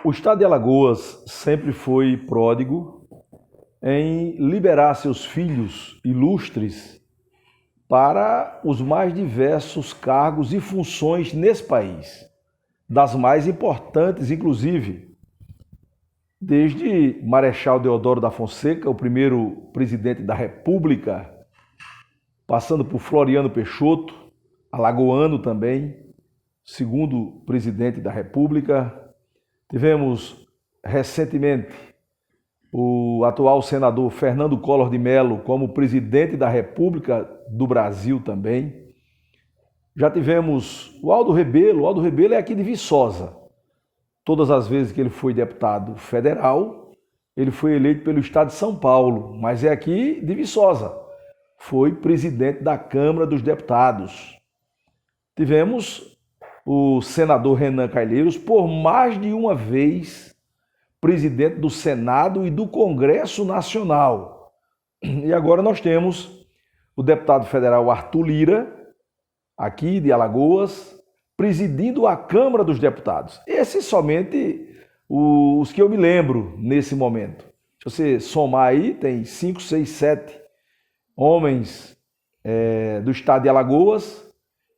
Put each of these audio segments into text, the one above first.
O estado de Alagoas sempre foi pródigo em liberar seus filhos ilustres para os mais diversos cargos e funções nesse país, das mais importantes, inclusive, desde Marechal Deodoro da Fonseca, o primeiro presidente da República, passando por Floriano Peixoto, alagoano também, segundo presidente da República. Tivemos recentemente o atual senador Fernando Collor de Mello como presidente da República do Brasil também. Já tivemos o Aldo Rebelo. O Aldo Rebelo é aqui de Viçosa. Todas as vezes que ele foi deputado federal, ele foi eleito pelo estado de São Paulo, mas é aqui de Viçosa. Foi presidente da Câmara dos Deputados. Tivemos o senador Renan Calheiros, por mais de uma vez, presidente do Senado e do Congresso Nacional. E agora nós temos o deputado federal Arthur Lira, aqui de Alagoas, presidindo a Câmara dos Deputados. Esses somente os que eu me lembro nesse momento. Se você somar aí, tem 5, 6, 7 homens do estado de Alagoas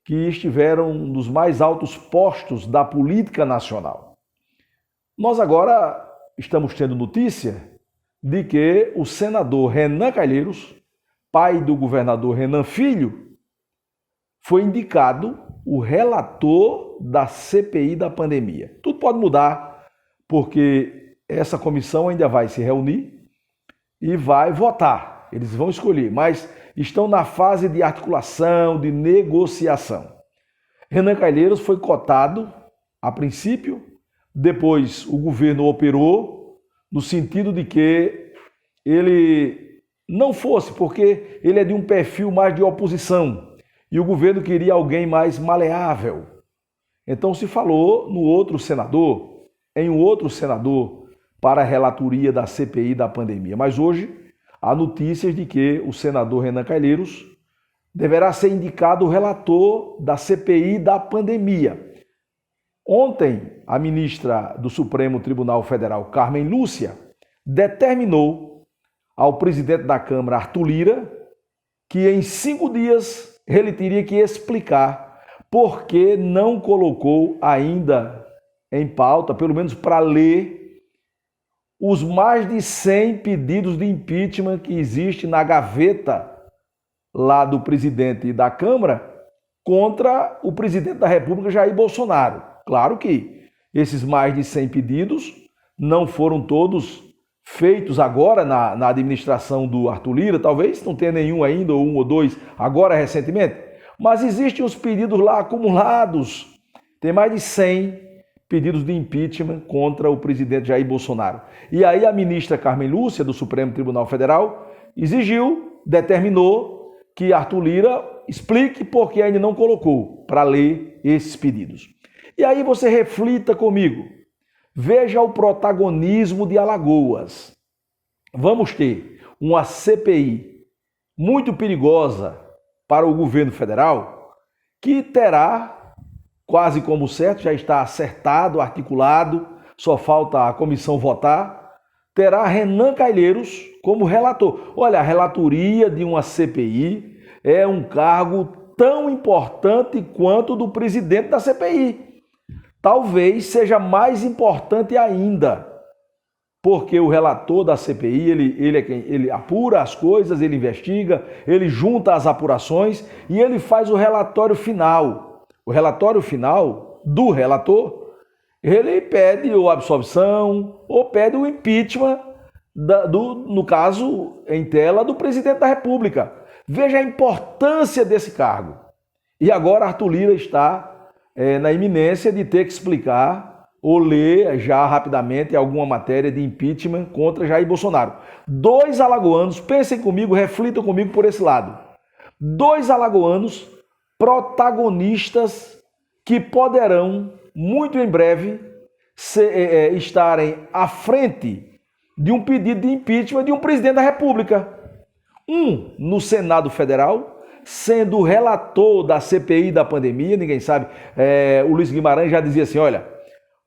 que estiveram nos mais altos postos da política nacional. Nós agora estamos tendo notícia de que o senador Renan Calheiros, pai do governador Renan Filho, foi indicado o relator da CPI da pandemia. Tudo pode mudar, porque essa comissão ainda vai se reunir e vai votar. Eles vão escolher, mas estão na fase de articulação, de negociação. Renan Calheiros foi cotado a princípio, depois o governo operou no sentido de que ele não fosse, porque ele é de um perfil mais de oposição e o governo queria alguém mais maleável. Então se falou no outro senador, em um outro senador para a relatoria da CPI da pandemia. Mas hoje há notícias de que o senador Renan Calheiros deverá ser indicado o relator da CPI da pandemia. Ontem, a ministra do Supremo Tribunal Federal, Carmen Lúcia, determinou ao presidente da Câmara, Arthur Lira, que em 5 dias ele teria que explicar por que não colocou ainda em pauta, pelo menos para ler, os mais de 100 pedidos de impeachment que existem na gaveta lá do presidente da Câmara contra o presidente da República, Jair Bolsonaro. Claro que esses mais de 100 pedidos não foram todos feitos agora na administração do Arthur Lira, talvez não tenha nenhum ainda, ou 1 ou 2 agora recentemente, mas existem os pedidos lá acumulados. Tem mais de 100 pedidos de impeachment contra o presidente Jair Bolsonaro. E aí a ministra Carmen Lúcia, do Supremo Tribunal Federal, determinou que Arthur Lira explique por que ainda não colocou para ler esses pedidos. E aí você reflita comigo, veja o protagonismo de Alagoas. Vamos ter uma CPI muito perigosa para o governo federal, que terá, quase como certo, já está acertado, articulado, só falta a comissão votar, terá Renan Calheiros como relator. Olha, a relatoria de uma CPI é um cargo tão importante quanto o do presidente da CPI. Talvez seja mais importante ainda, porque o relator da CPI, ele apura as coisas, ele investiga, ele junta as apurações e ele faz o relatório final. O relatório final do relator, ele pede ou absolvição ou pede o impeachment, no caso, em tela, do presidente da República. Veja a importância desse cargo. E agora Arthur Lira está na iminência de ter que explicar ou ler já rapidamente alguma matéria de impeachment contra Jair Bolsonaro. 2 alagoanos, pensem comigo, reflitam comigo por esse lado. 2 alagoanos protagonistas que poderão, muito em breve, estarem à frente de um pedido de impeachment de um presidente da República. Um no Senado Federal, sendo o relator da CPI da pandemia, ninguém sabe, o Luiz Guimarães já dizia assim, olha,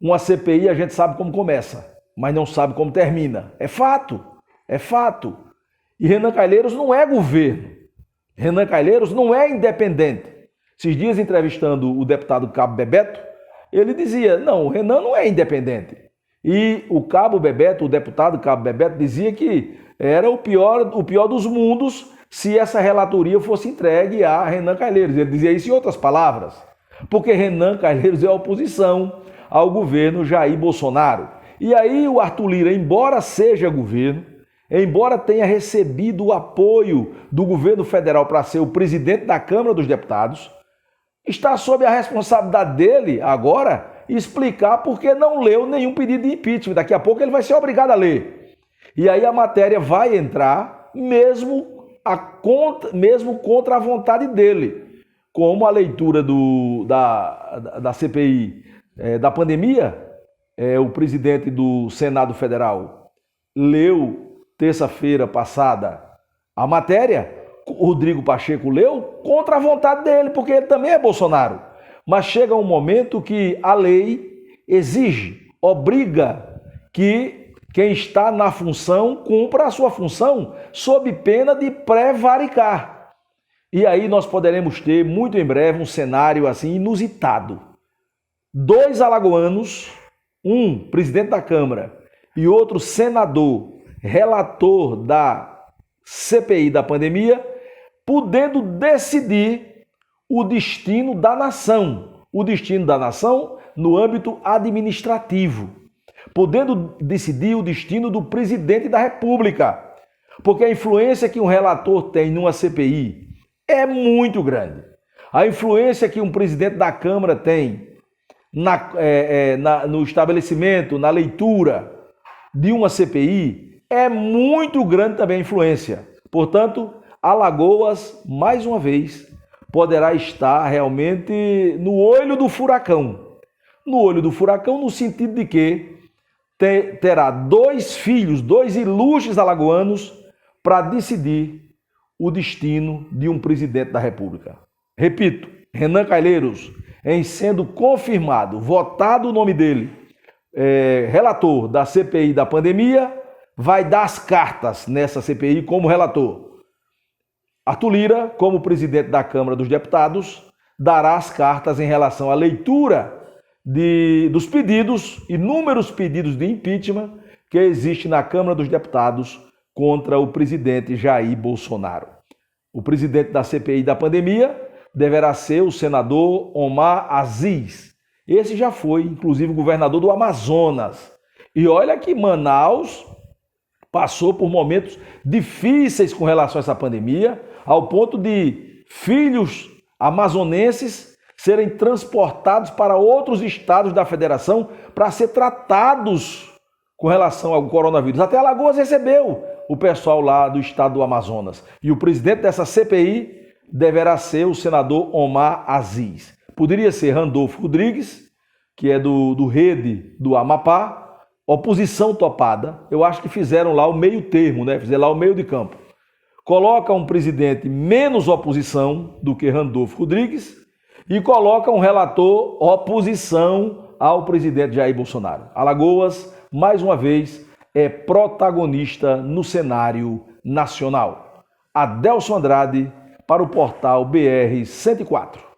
Uma CPI a gente sabe como começa, mas não sabe como termina. É fato, é fato. E Renan Calheiros não é governo. Renan Calheiros não é independente. Esses dias, entrevistando o deputado Cabo Bebeto, ele dizia, não, o Renan não é independente. E o Cabo Bebeto, o deputado Cabo Bebeto, dizia que era o pior dos mundos se essa relatoria fosse entregue a Renan Calheiros. Ele dizia isso em outras palavras, porque Renan Calheiros é a oposição ao governo Jair Bolsonaro. E aí o Arthur Lira, embora seja governo, embora tenha recebido o apoio do governo federal para ser o presidente da Câmara dos Deputados, está sob a responsabilidade dele agora explicar por que não leu nenhum pedido de impeachment. Daqui a pouco ele vai ser obrigado a ler. E aí a matéria vai entrar mesmo contra a vontade dele. Como a leitura da CPI da pandemia, o presidente do Senado Federal leu terça-feira passada a matéria, o Rodrigo Pacheco leu contra a vontade dele, porque ele também é Bolsonaro. Mas chega um momento que a lei exige, obriga que quem está na função cumpra a sua função sob pena de prevaricar. E aí nós poderemos ter muito em breve um cenário assim inusitado. 2 alagoanos, um presidente da Câmara e outro senador, relator da CPI da pandemia, podendo decidir o destino da nação no âmbito administrativo, podendo decidir o destino do presidente da República, porque a influência que um relator tem numa CPI é muito grande. A influência que um presidente da Câmara tem no estabelecimento, na leitura de uma CPI é muito grande também a influência. Portanto, Alagoas, mais uma vez, poderá estar realmente no olho do furacão. No olho do furacão no sentido de que terá 2 filhos, 2 ilustres alagoanos, para decidir o destino de um presidente da República. Repito, Renan Calheiros, em sendo confirmado, votado o nome dele, relator da CPI da pandemia, vai dar as cartas nessa CPI como relator. Arthur Lira, como presidente da Câmara dos Deputados, dará as cartas em relação à leitura dos pedidos, inúmeros pedidos de impeachment que existe na Câmara dos Deputados contra o presidente Jair Bolsonaro. O presidente da CPI da pandemia deverá ser o senador Omar Aziz. Esse já foi, inclusive, governador do Amazonas. E olha que Manaus passou por momentos difíceis com relação a essa pandemia, ao ponto de filhos amazonenses serem transportados para outros estados da federação para ser tratados com relação ao coronavírus. Até Alagoas recebeu o pessoal lá do estado do Amazonas. E o presidente dessa CPI deverá ser o senador Omar Aziz. Poderia ser Randolfo Rodrigues, que é do Rede do Amapá, oposição topada. Eu acho que fizeram lá o meio termo, né? Fizeram lá o meio de campo. Coloca um presidente menos oposição do que Randolfo Rodrigues e coloca um relator oposição ao presidente Jair Bolsonaro. Alagoas, mais uma vez, é protagonista no cenário nacional. Adelson Andrade, para o portal BR 104.